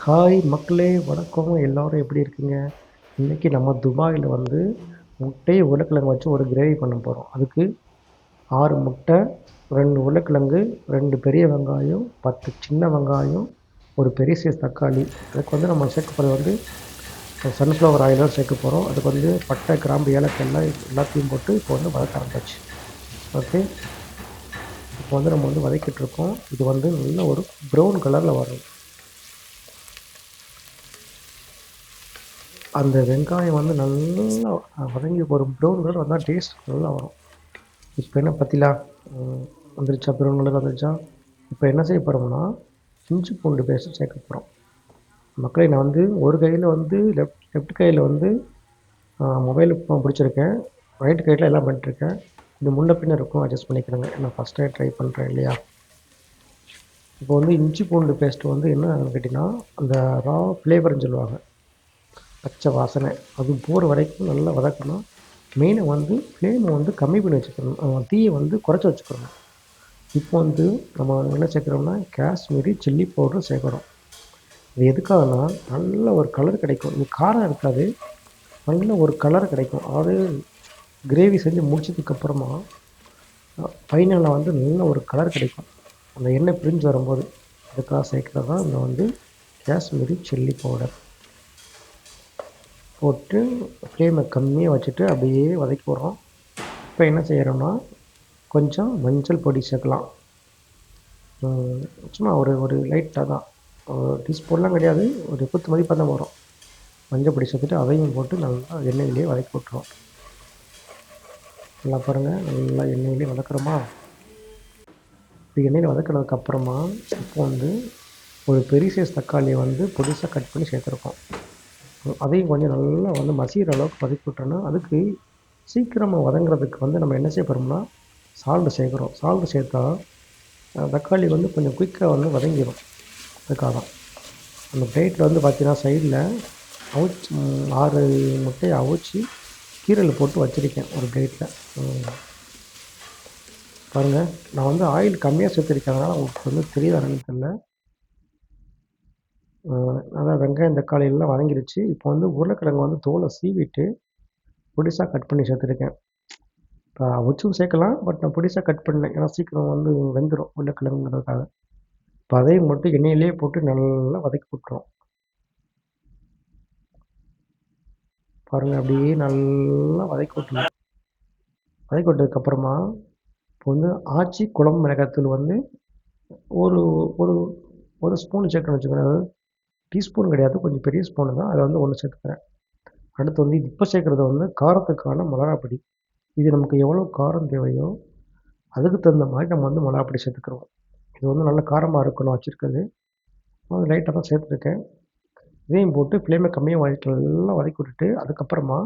Hi மக்களே, வணக்கம். எல்லாரும் எப்படி இருக்கீங்க? இன்னைக்கு நம்ம துபாயில வந்து முட்டை, உருளைக்கிழங்கு வச்சு ஒரு கிரேவி பண்ண போறோம். அதுக்கு 6 முட்டை, 2 உருளைக்கிழங்கு, 2 பெரிய வெங்காயம், 10 சின்ன வெங்காயம், ஒரு பெரிய சைஸ் தக்காளி. அதுக்கு வந்து நம்ம சேர்க்க போறது வந்து சன்ஃப்ளவர் ஆயில் தான் சேர்க்க போறோம். அதுக்கு வந்து பட்டை, கிராம்பு, ஏலக்காய் எல்லாம் எல்லாத்தையும் போட்டு இப்போ வந்து வதக்க ஆரம்பிச்சாச்சு. ஓகே. இப்போ வந்து நம்ம வந்து வதக்கிட்டு இருக்கோம். இது வந்து நல்ல ஒரு ப்ரௌன் கலர்ல வரும். அந்த வெங்காயம் வந்து நல்லா வதங்கி ஒரு ப்ரௌன் கலர் வந்தால் டேஸ்ட் நல்லா வரும். இப்போ என்ன பத்திலா வந்துருச்சா? ப்ரௌன் கலர் வந்துருச்சா? இப்போ என்ன செய்ய போகிறோம்னா, இஞ்சி பூண்டு பேஸ்ட் சேர்க்க போகிறோம். மக்களே, நான் வந்து ஒரு கையில் வந்து லெஃப்ட் கையில் வந்து மொபைல் பிடிச்சிருக்கேன். ரைட் கையில் எல்லாம் பண்ணிட்டுருக்கேன். இது முன்ன பின்ன இருக்கும், அட்ஜஸ்ட் பண்ணிக்கிறேங்க. நான் ஃபஸ்ட் டைம் ட்ரை பண்ணுறேன் இல்லையா? இப்போ வந்து இஞ்சி பூண்டு பேஸ்ட் வந்து என்ன கேட்டிங்கன்னா, அந்த ரா ஃப்ளேவர்னு சொல்லுவாங்க, பச்சை வாசனை அது போகிற வரைக்கும் நல்லா வதக்கணும். மெயினாக வந்து ஃப்ளேமை வந்து கம்மி பண்ணி வச்சுக்கணும், தீயை வந்து குறைச்சி வச்சுக்கணும். இப்போ வந்து நம்ம என்ன சேர்க்குறோம்னா, காஷ்மீரி சில்லி பவுடர் சேர்க்குறோம். இது எதுக்காகனா, நல்ல ஒரு கலர் கிடைக்கும். இது காரம் இருக்காது, நல்ல ஒரு கலர் கிடைக்கும். அதாவது கிரேவி செஞ்சு முடிச்சதுக்கப்புறமா ஃபைனலில் வந்து நல்ல ஒரு கலர் கிடைக்கும், அந்த எண்ணெய் பிரிஞ்சு வரும்போது. அதுக்காக சேர்க்குறது தான் இந்த வந்து காஷ்மீரி சில்லி பவுடர். போட்டு ஃப்ளேமை கம்மியாக வச்சுட்டு அப்படியே வதக்கி விட்றோம். இப்போ என்ன செய்கிறோம்னா, கொஞ்சம் மஞ்சள் பொடி சேர்க்கலாம். சும்மா ஒரு ஒரு லைட்டாக தான், டீஸ்பூன்லாம் கிடையாது, ஒரு குத்து மதிப்பாக தான் வரும். மஞ்சள் பொடி சேர்த்துட்டு அதையும் போட்டு நல்லா எண்ணெயிலேயே வதக்கி விட்ருவோம். நல்லா பாருங்கள், நல்லா எண்ணெயிலே வதக்குறோமா? இப்போ எண்ணெயில் வதக்கினதுக்கப்புறமா இப்போ வந்து ஒரு பெரிய சைஸ் தக்காளியை வந்து பொடிசாக கட் பண்ணி சேர்த்துருக்கோம். அதையும் கொஞ்சம் நல்லா வந்து மசிகிற அளவுக்கு வதக்கி விட்டோன்னா, அதுக்கு சீக்கிரமாக வதங்குறதுக்கு வந்து நம்ம என்ன செய்ய போகிறோம்னா, சால்ட்டு சேர்க்குறோம். சால்ட்டு சேர்த்தா தக்காளி வந்து கொஞ்சம் குயிக்காக வந்து வதங்கிடும். அதுக்காக தான். அந்த பிளேட்டில் வந்து பார்த்தீங்கன்னா, சைடில் 6 முட்டையை அவிச்சு கீரையில் போட்டு வச்சுருக்கேன் ஒரு பிளேட்டில். பாருங்கள், நான் வந்து ஆயில் கம்மியாக சேர்த்துருக்கேன், அதனால் உங்களுக்கு வந்து தெரியுதான்னு தெரியல. அதான் வெங்காயம் தக்காளி எல்லாம் வதங்கிடுச்சு. இப்போ வந்து உருளைக்கிழங்கு வந்து தோலை சீவிட்டு பொடிசாக கட் பண்ணி சேர்த்துருக்கேன். இப்போ அவிச்சும் சேர்க்கலாம், பட் நான் பொடிசாக கட் பண்ணேன், ஏன்னா சீக்கிரம் வந்து வெந்துடும் உருளைக்கிழங்குங்கிறதுக்காக. இப்போ அதையும் மட்டும் எண்ணெயிலே போட்டு நல்லா வதக்கி விட்டுரும். பாருங்கள், அப்படியே நல்லா வதக்கி விட்டுணும். வதக்கி விட்டதுக்கப்புறமா இப்போ வந்து ஆச்சி குழம்பு மிளகாய்த்தூள் வந்து ஒரு ஒரு ஒரு ஸ்பூன் சேர்க்கணும்னு வச்சுக்கோங்க. அதாவது டீஸ்பூன் கிடையாது, கொஞ்சம் பெரிய ஸ்பூனு தான். அதில் வந்து 1 சேர்த்துக்கிறேன். அடுத்து வந்து இப்போ சேர்க்குறது வந்து காரத்துக்கான மிளகாப்பொடி. இது நமக்கு எவ்வளோ காரம் தேவையோ அதுக்கு தகுந்த மாதிரி நம்ம வந்து மிளகாப்பொடி சேர்த்துக்கிறோம். இது வந்து நல்ல காரமாக இருக்கணும் வச்சுருக்குது, லைட்டாக தான் சேர்த்துருக்கேன். இதையும் போட்டு ஃப்ளேமை கம்மியாக நல்லா வதக்கி விட்டுட்டு, அதுக்கப்புறமா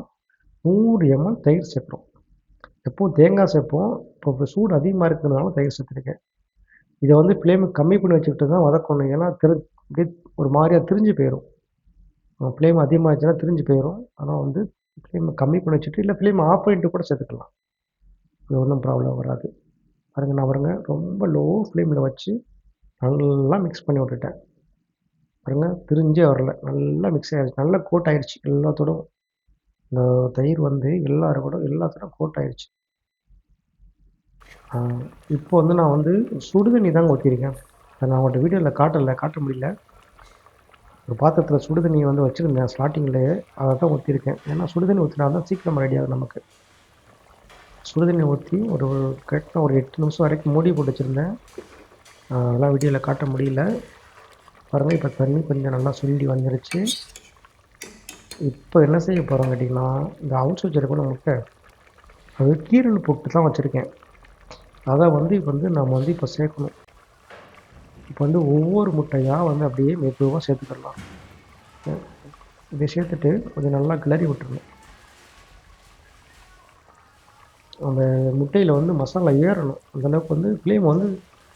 100 ml தயிர் சேர்க்குறோம். எப்போவும் தேங்காய் சேர்ப்போம், இப்போ சூடு அதிகமாக இருக்கிறதுனால தயிர் சேர்த்துருக்கேன். இதை வந்து ஃப்ளேமை கம்மி பண்ணி வச்சுக்கிட்டு தான் வதக்கணும், ஏன்னா அப்படியே ஒரு மாதிரியாக திரிஞ்சு போயிடும். ஃப்ளேம் அதிகமாகிடுச்சுன்னா திரிஞ்சு போயிடும். ஆனால் வந்து ஃப்ளேமை கம்மி பண்ணி வச்சுட்டு, இல்லை ஃப்ளேம் ஆஃப் பண்ணிட்டு கூட சேர்த்துக்கலாம், அது ஒன்றும் ப்ராப்ளம் வராது. பாருங்கள், ரொம்ப லோ ஃப்ளேமில் வச்சு நல்லா மிக்ஸ் பண்ணி விட்டுட்டேன். பாருங்கள், திரிஞ்சே வரல, நல்லா மிக்ஸ் ஆகிடுச்சு, நல்லா கோட் ஆகிடுச்சு எல்லாத்தோடும். இந்த தயிர் வந்து எல்லாத்தோடும் கோட் ஆகிடுச்சு. இப்போ வந்து நான் வந்து சுடுதண்ணி தாங்க ஊற்றிருக்கேன். நான் உங்கள்கிட்ட வீடியோவில் காட்ட முடியல. ஒரு பாத்திரத்தில் சுடுதண்ணியை வந்து வச்சுருந்தேன் ஸ்டார்டிங்லேயே, அதை தான் ஊற்றிருக்கேன். ஏன்னா சுடுதண்ணி ஊற்றினா தான் சீக்கிரம் ரெடி ஆகும் நமக்கு. சுடுதண்ணி ஊற்றி ஒரு கரெக்டாக ஒரு 8 நிமிஷம் வரைக்கும் மூடி போட்டு வச்சுருந்தேன். அதெல்லாம் வீடியோவில் காட்ட முடியல. பாருங்கள், இப்போ தண்ணி கொஞ்சம் நல்லா சுண்டி வந்துருச்சு. இப்போ என்ன செய்ய போகிறோம் கேட்டிங்கன்னா, இந்த அவிச்சு வச்சுருக்கோம் முட்டை, அது கீரல் போட்டு தான் வச்சுருக்கேன். அதை வந்து நம்ம வந்து இப்போ சேர்க்கணும். இப்போ வந்து ஒவ்வொரு முட்டையாக வந்து அப்படியே மெதுவாக சேர்த்துக்கிடலாம். இதை சேர்த்துட்டு கொஞ்சம் நல்லா கிளறி விட்டுருணும். அந்த முட்டையில் வந்து மசாலா ஏறணும், அந்தளவுக்கு வந்து ஃப்ளேம் வந்து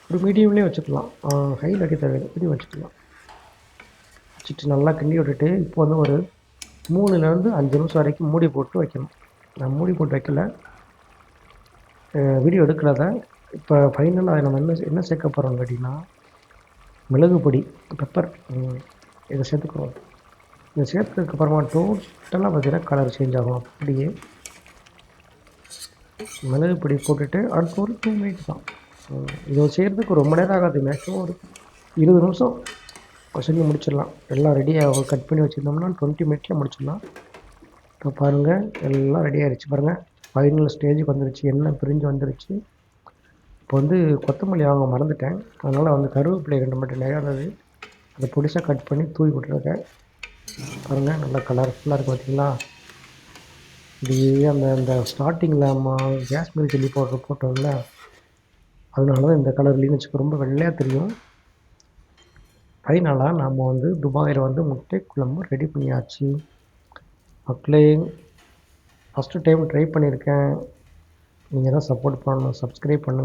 ஒரு மீடியம்லேயே வச்சுக்கலாம், ஹையில் அடி தேவையில்லை, மீடியம் வச்சுக்கலாம். வச்சுட்டு நல்லா கிண்டி விட்டுட்டு, இப்போ வந்து ஒரு 3லேருந்து 5 நிமிஷம் வரைக்கும் மூடி போட்டு வைக்கணும். நான் மூடி போட்டு வைக்கல, வீடியோ எடுக்கிறத. இப்போ ஃபைனலாக நம்ம என்ன சேர்க்க போகிறோம் கேட்டிங்கன்னா, மிளகு பொடி, பெப்பர். இதை சேர்த்துக்கிறோம். இதை சேர்த்ததுக்கப்புறமா டோட்டலாக பார்த்தீங்கன்னா கலர் சேஞ்ச் ஆகும். அப்படியே மிளகு பொடி போட்டுட்டு அடுத்து ஒரு 2 மினிட் தான். இதை செய்கிறதுக்கு ரொம்ப நேரம் ஆகாது. மேக்ஸிமம் ஒரு 20 நிமிஷம் செஞ்சு முடிச்சிடலாம். எல்லாம் ரெடியாக கட் பண்ணி வச்சுருந்தோம்னா 20 மினிட்ல முடிச்சிடலாம். இப்போ பாருங்கள் எல்லாம் ரெடி ஆகிடுச்சு பாருங்கள். ஃபைனல் ஸ்டேஜுக்கு வந்துருச்சு. எண்ணெய் பிரிஞ்சு வந்துருச்சு. இப்போ வந்து கொத்தமல்லி வாங்க மறந்துட்டேன். அதனால் வந்து கருவேப்பிலை 2 மட்டும் நிறையா இருந்தது. அதை பொடிசாக கட் பண்ணி தூவி விட்டுருக்கேன். பாருங்கள் நல்லா கலர்ஃபுல்லாக இருக்குது பார்த்தீங்களா. இப்படியே அந்த அந்த ஸ்டார்டிங்கில் நம்ம காஷ்மீரி சில்லி பவுடர் போட்டோம்ல, அதனால தான் இந்த கலர்லேயும் வச்சுக்க ரொம்ப வெள்ளையாக தெரியும். ஃபைனலாக நம்ம வந்து துபாயில் வந்து முட்டை குழம்பு ரெடி பண்ணியாச்சு. மக்களே, ஃபஸ்ட்டு டைம் ட்ரை பண்ணியிருக்கேன். நீங்கள் தான் சப்போர்ட் பண்ணணும். சப்ஸ்கிரைப் பண்ணுங்கள்.